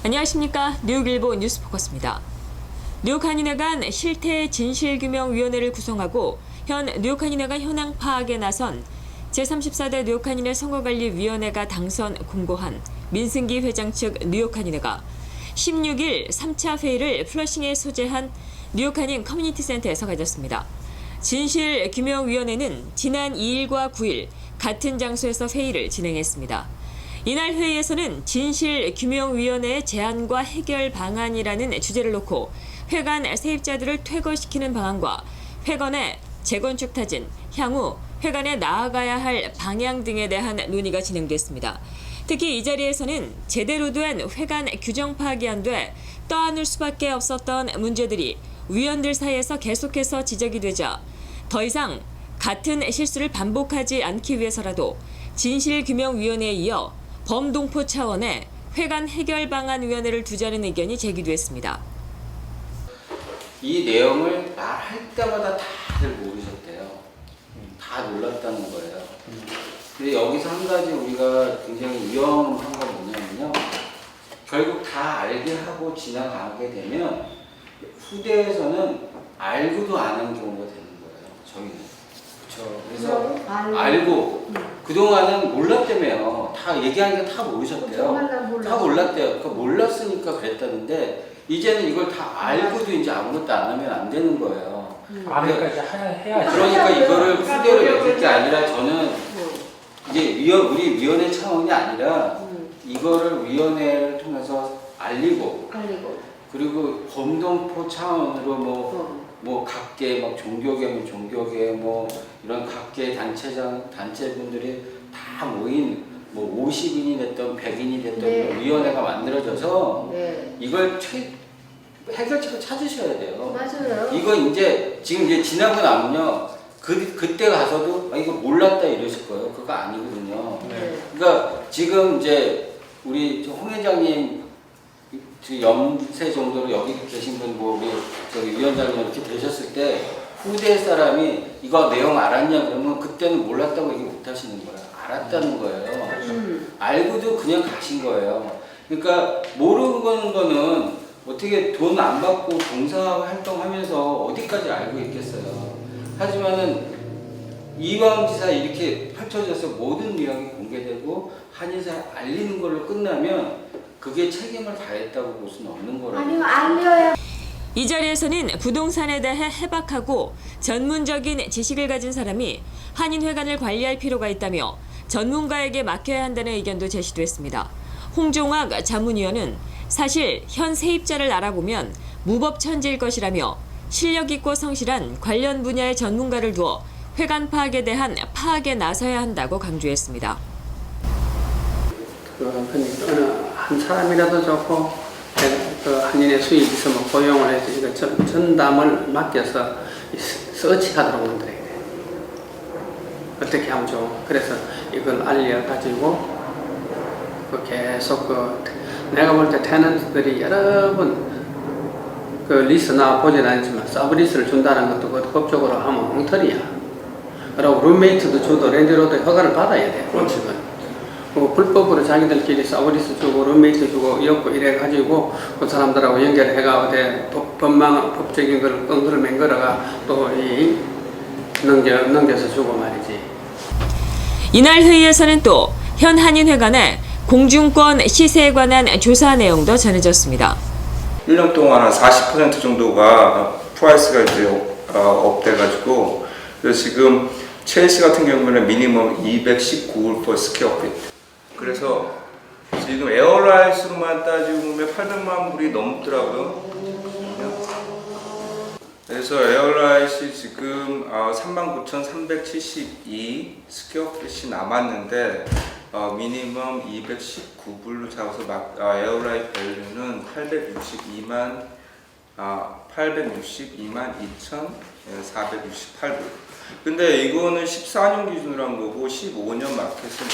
안녕하십니까. 뉴욕일보 뉴스포커스입니다. 뉴욕 한인회관 실태 진실규명위원회를 구성하고 현 뉴욕 한인회가 현황 파악에 나선 제34대 뉴욕 한인회 선거관리위원회가 당선 공고한 민승기 회장 측 뉴욕 한인회가 16일 3차 회의를 플러싱에 소재한 뉴욕 한인 커뮤니티 센터에서 가졌습니다. 진실규명위원회는 지난 2일과 9일 같은 장소에서 회의를 진행했습니다. 이날 회의에서는 진실규명위원회의 제안과 해결 방안이라는 주제를 놓고 회관 세입자들을 퇴거시키는 방안과 회관의 재건축 타진, 향후 회관에 나아가야 할 방향 등에 대한 논의가 진행됐습니다. 특히 이 자리에서는 제대로 된 회관 규정 파악이 안 돼 떠안을 수밖에 없었던 문제들이 위원들 사이에서 계속해서 지적이 되자 더 이상 같은 실수를 반복하지 않기 위해서라도 진실규명위원회에 이어 범동포 차원의 회관 해결 방안 위원회를 두자는 의견이 제기됐습니다. 이 내용을 말할 때마다 다들 모르셨대요. 다 놀랐다는 거예요. 근데 여기서 한 가지 우리가 굉장히 위험한 건 뭐냐면요. 결국 다 알게 하고 지나가게 되면 후대에서는 알고도 안 한 경우가 되는 거예요. 저희는. 그렇죠. 그래서 알고 그동안은 몰랐다며요. 다 얘기하니까 다 모르셨대요. 다 몰랐대요. 그러니까 몰랐으니까 그랬다는데 이제는 이걸 다 알고도 이제 아무것도 안 하면 안 되는 거예요. 그러니까 이제 해야지. 그러니까 이거를 후대로 맡길 게 아니라 저는 이제 우리 위원회 차원이 아니라 이거를 위원회를 통해서 알리고 그리고 범동포 차원으로 뭐 각계 막 종교계면 종교계 뭐 이런 각계 단체분들이 다 모인 뭐 50인이 됐던 100인이 됐던 네. 위원회가 만들어져서 네. 이걸 해결책을 찾으셔야 돼요. 맞아요. 이거 이제 지금 이제 지나고 나면요 그때 가서도 이거 몰랐다 이러실 거예요. 그거 아니거든요. 네. 그러니까 지금 이제 우리 홍 회장님 연세 정도로 여기 계신 분 뭐 우리 저기 위원장님 이렇게 되셨을 때 후대 사람이 이거 내용 알았냐 그러면 그때는 몰랐다고 얘기 못 하시는 거예요. 알았다는 거예요. 알고도 그냥 가신 거예요. 그러니까 모르는 거는 어떻게 돈 안 받고 봉사활동하면서 어디까지 알고 있겠어요. 하지만은 이왕지사 이렇게 펼쳐져서 모든 내용이 공개되고 한인사 알리는 걸로 끝나면 그게 책임을 다했다고 볼 수는 없는 거라고. 아니요, 알려야. 이 자리에서는 부동산에 대해 해박하고 전문적인 지식을 가진 사람이 한인회관을 관리할 필요가 있다며 전문가에게 맡겨야 한다는 의견도 제시됐습니다. 홍종학 자문위원은 사실 현 세입자를 알아보면 무법천지일 것이라며 실력 있고 성실한 관련 분야의 전문가를 두어 회관 파악에 대한 파악에 나서야 한다고 강조했습니다. 어느 한 사람이라도 좋고 그 한인의 수입 있으면 고용을 해서 이거 전담을 맡겨서 서치하도록 만들어야 돼. 어떻게 하면 좋아? 그래서 이걸 알려가지고 계속 내가 볼 때 테넌트들이 여러 번 그 리스 나 보진 않지만 서브리스를 준다는 것도 그 법적으로 하면 엉터리야. 그리고 룸메이트도 줘도 렌트로도 허가를 받아야 돼. 지금 불법으로 자기들끼리 서브리스 주고 룸메이트 주고 엮고 이래가지고 그 사람들하고 연결해가 어디 법적인 걸 끈거를 맹거려가 또 넘겨서 주고 말이지. 이날 회의에서는 또 현 한인회관의 공중권 시세에 관한 조사 내용도 전해졌습니다. 1년 동안 한 40% 정도가 프라이스가 이제 업돼가지고 그래서 지금 첼시 같은 경우는 미니멈 219불 per square feet. 그래서 지금 에어라이스로만 따지고 보면 800만 불이 넘더라고요. 그래서 에어라이스 지금 39,372 스퀘어 핏이 남았는데 미니멈 219불로 잡아서 에어라이 밸류는 862만 2,468불. 근데 이거는 14년 기준으로 한 거고 15년 마켓은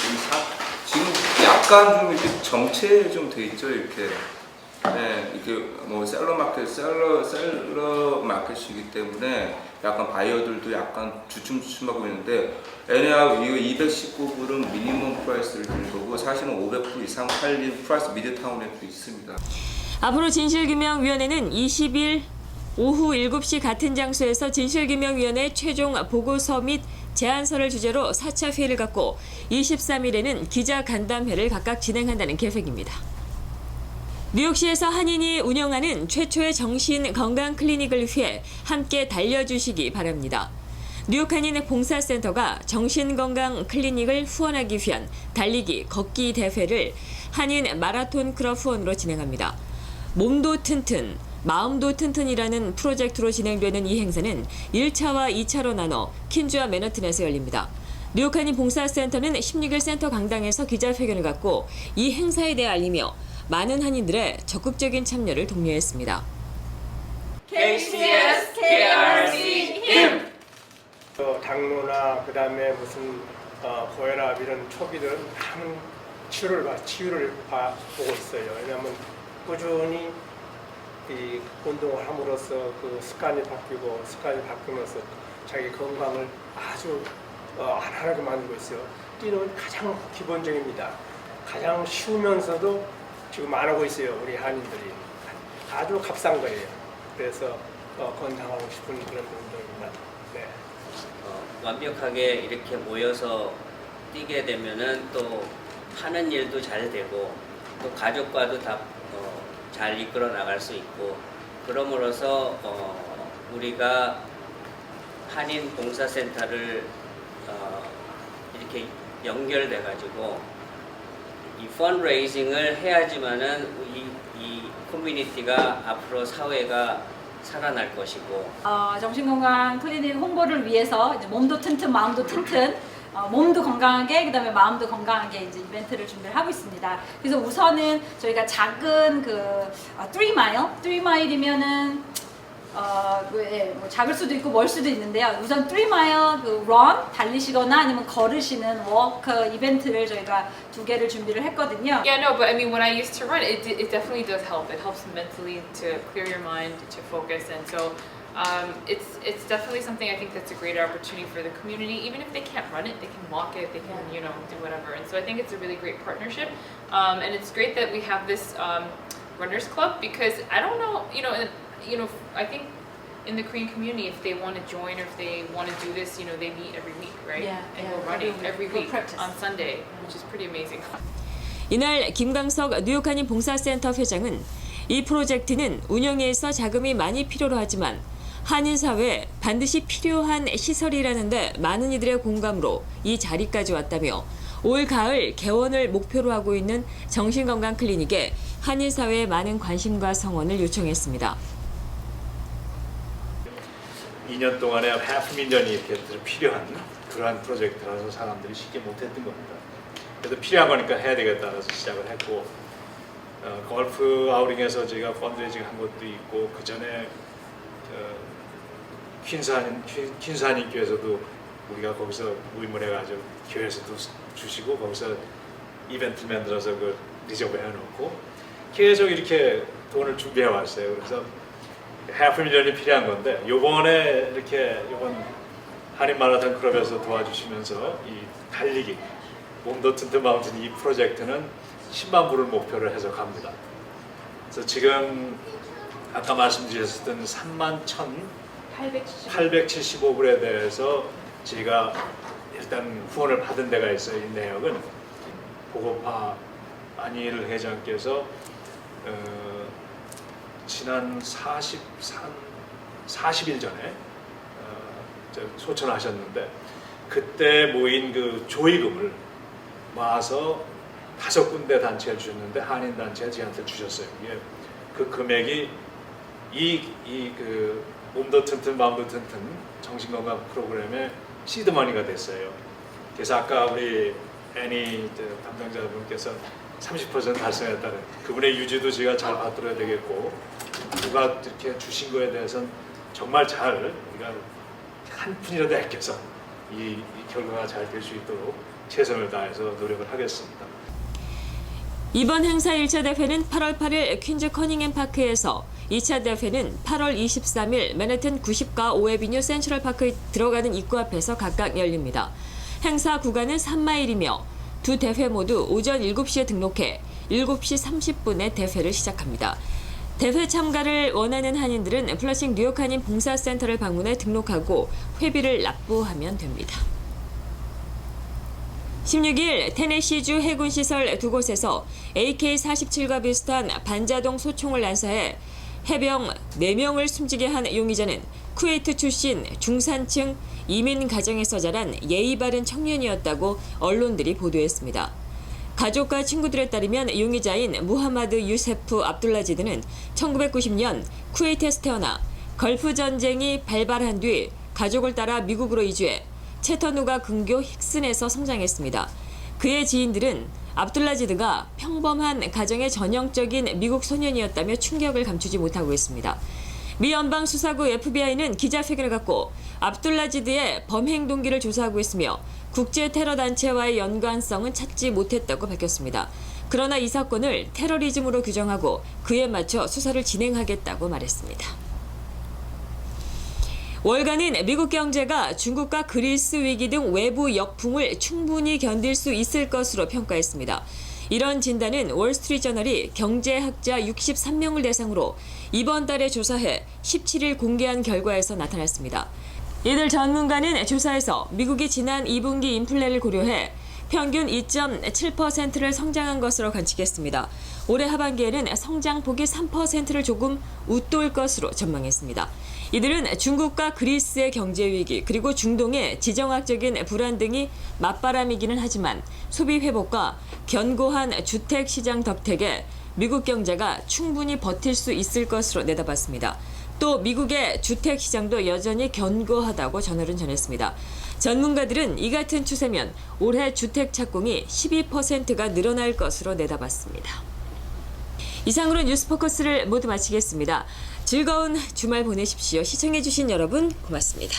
지금 약간 좀 이렇게 정체 좀 돼 있죠 이렇게. 네, 이게 뭐 셀러 마켓이기 때문에 약간 바이어들도 약간 주춤주춤하고 있는데 애니하고 이거 219불은 미니멈 프라이스를 드는 거고 사실은 500불 이상 팔린 프라이스 미드타운에도 있습니다. 앞으로 진실규명위원회는 20일 오후 7시 같은 장소에서 진실규명위원회 최종 보고서 및 제안서를 주제로 4차 회의를 갖고 23일에는 기자 간담회를 각각 진행한다는 계획입니다. 뉴욕시에서 한인이 운영하는 최초의 정신건강 클리닉을 위해 함께 달려주시기 바랍니다. 뉴욕 한인 봉사센터가 정신건강 클리닉을 후원하기 위한 달리기, 걷기 대회를 한인 마라톤 클럽 후원으로 진행합니다. 몸도 튼튼, 마음도 튼튼이라는 프로젝트로 진행되는 이 행사는 1차와 2차로 나눠 퀸즈와 맨하튼에서 열립니다. 뉴욕 한인 봉사센터는 16일 센터 강당에서 기자회견을 갖고 이 행사에 대해 알리며 많은 한인들의 적극적인 참여를 독려했습니다. KCS, KRC, HIM! 당뇨나 그다음에 무슨 고혈압 이런 초기들은 많은 치유를 보고 있어요. 왜냐하면 꾸준히 이 운동을 함으로써 그 습관이 바뀌면서 자기 건강을 아주 안전하게 만들고 있어요. 뛰는 가장 기본적입니다. 가장 쉬우면서도 지금 안 하고 있어요. 우리 한인들이 아주 값싼 거예요. 그래서 건강하고 싶은 그런 운동입니다. 네. 완벽하게 이렇게 모여서 뛰게 되면은 또 하는 일도 잘 되고 또 가족과도 다 잘 이끌어 나갈 수 있고 그럼으로써 우리가 한인 봉사센터를 이렇게 연결돼 가지고 이 펀드레이징을 해야지만은 이 커뮤니티가 앞으로 사회가 살아날 것이고 정신건강 클리닉 홍보를 위해서 이제 몸도 튼튼 마음도 튼튼 몸도 건강하게 그다음에 마음도 건강하게 이제 이벤트를 준비를 하고 있습니다. 그래서 우선은 저희가 작은 그 3마일이면은 뭐 작을 수도 있고 멀 수도 있는데요. 우선 3마일 그 run 달리시거나 아니면 걸으시는 walk 이벤트를 저희가 2개를 준비를 했거든요. Yeah, no, but I mean, when I used to run, it definitely does help. It helps mentally to clear your mind, to focus, and so it's definitely something I think that's a great opportunity for the community. Even if they can't run it, they can walk it, they can do whatever. And so I think it's a really great partnership, and it's great that we have this runners club because I don't know, I think in the Korean community, if they want to join or if they want to do this, they meet every week, right? Yeah, and yeah, go running every go week practice. on Sunday, which is pretty amazing. 이날 김광석 뉴욕 한인 봉사센터 회장은 이 프로젝트는 운영에 있어 자금이 많이 필요로 하지만 한인 사회에 반드시 필요한 시설이라는데 많은 이들의 공감으로 이 자리까지 왔다며 올 가을 개원을 목표로 하고 있는 정신건강 클리닉에 한인 사회에 많은 관심과 성원을 요청했습니다. 2년 동안에 500,000년이 이렇게 필요한 그러한 프로젝트라서 사람들이 쉽게 못했던 겁니다. 그래도 필요한 거니까 해야 되겠다 해서 시작을 했고 골프 아우링에서 제가 펀드레이징 한 것도 있고 그 전에 퀸스한인교에서도 우리가 거기서 모임을 해가지고 교회에서도 주시고 거기서 이벤트 만들어서 그 리저브 해놓고 계속 이렇게 돈을 준비해 왔어요. 그래서 500,000년이 필요한 건데 요번에 이렇게 이번 한인 마라톤 클럽에서 도와주시면서 이 달리기 몸도 튼튼 마운틴 이 프로젝트는 10만 불을 목표로 해서 갑니다. 그래서 지금 아까 말씀드렸던 31,875불에 대해서 제가 일단 후원을 받은 데가 있어요. 이 내역은 보고파 안희일 회장께서 지난 40일 전에 소천하셨는데 그때 모인 그 조의금을 모아서 5군데 단체를 주셨는데 한인 단체 저한테 주셨어요. 이게 그 금액이 그 몸도 튼튼 마음도 튼튼 정신건강 프로그램의 시드머니가 됐어요. 그래서 아까 우리 애니 담당자분께서 30% 달성했다는 그분의 유지도 제가 잘 받들어야 되겠고 누가 이렇게 주신 거에 대해서는 정말 잘 우리가 한 푼이라도 아껴서 이 결과가 잘 될 수 있도록 최선을 다해서 노력을 하겠습니다. 이번 행사 1차 대회는 8월 8일 퀸즈 커닝햄 파크에서 2차 대회는 8월 23일 맨해튼 90가 오에비뉴 센트럴파크에 들어가는 입구 앞에서 각각 열립니다. 행사 구간은 3마일이며 두 대회 모두 오전 7시에 등록해 7시 30분에 대회를 시작합니다. 대회 참가를 원하는 한인들은 플러싱 뉴욕 한인 봉사센터를 방문해 등록하고 회비를 납부하면 됩니다. 16일 테네시주 해군시설 두 곳에서 AK-47과 비슷한 반자동 소총을 난사해 해병 4명을 숨지게 한 용의자는 쿠웨이트 출신 중산층 이민 가정에서 자란 예의 바른 청년이었다고 언론들이 보도했습니다. 가족과 친구들에 따르면 용의자인 무하마드 유세프 압둘라지드는 1990년 쿠웨이트에서 태어나 걸프 전쟁이 발발한 뒤 가족을 따라 미국으로 이주해 채터누가 근교 힉슨에서 성장했습니다. 그의 지인들은 압둘라지드가 평범한 가정의 전형적인 미국 소년이었다며 충격을 감추지 못하고 있습니다. 미 연방수사국 FBI는 기자회견을 갖고 압둘라지드의 범행 동기를 조사하고 있으며 국제 테러 단체와의 연관성은 찾지 못했다고 밝혔습니다. 그러나 이 사건을 테러리즘으로 규정하고 그에 맞춰 수사를 진행하겠다고 말했습니다. 월간은 미국 경제가 중국과 그리스 위기 등 외부 역풍을 충분히 견딜 수 있을 것으로 평가했습니다. 이런 진단은 월스트리트저널이 경제학자 63명을 대상으로 이번 달에 조사해 17일 공개한 결과에서 나타났습니다. 이들 전문가는 조사에서 미국이 지난 2분기 인플레를 고려해 평균 2.7%를 성장한 것으로 관측했습니다. 올해 하반기에는 성장폭이 3%를 조금 웃돌 것으로 전망했습니다. 이들은 중국과 그리스의 경제 위기 그리고 중동의 지정학적인 불안 등이 맞바람이기는 하지만 소비 회복과 견고한 주택 시장 덕택에 미국 경제가 충분히 버틸 수 있을 것으로 내다봤습니다. 또 미국의 주택 시장도 여전히 견고하다고 저널은 전했습니다. 전문가들은 이 같은 추세면 올해 주택 착공이 12%가 늘어날 것으로 내다봤습니다. 이상으로 뉴스포커스를 모두 마치겠습니다. 즐거운 주말 보내십시오. 시청해주신 여러분 고맙습니다.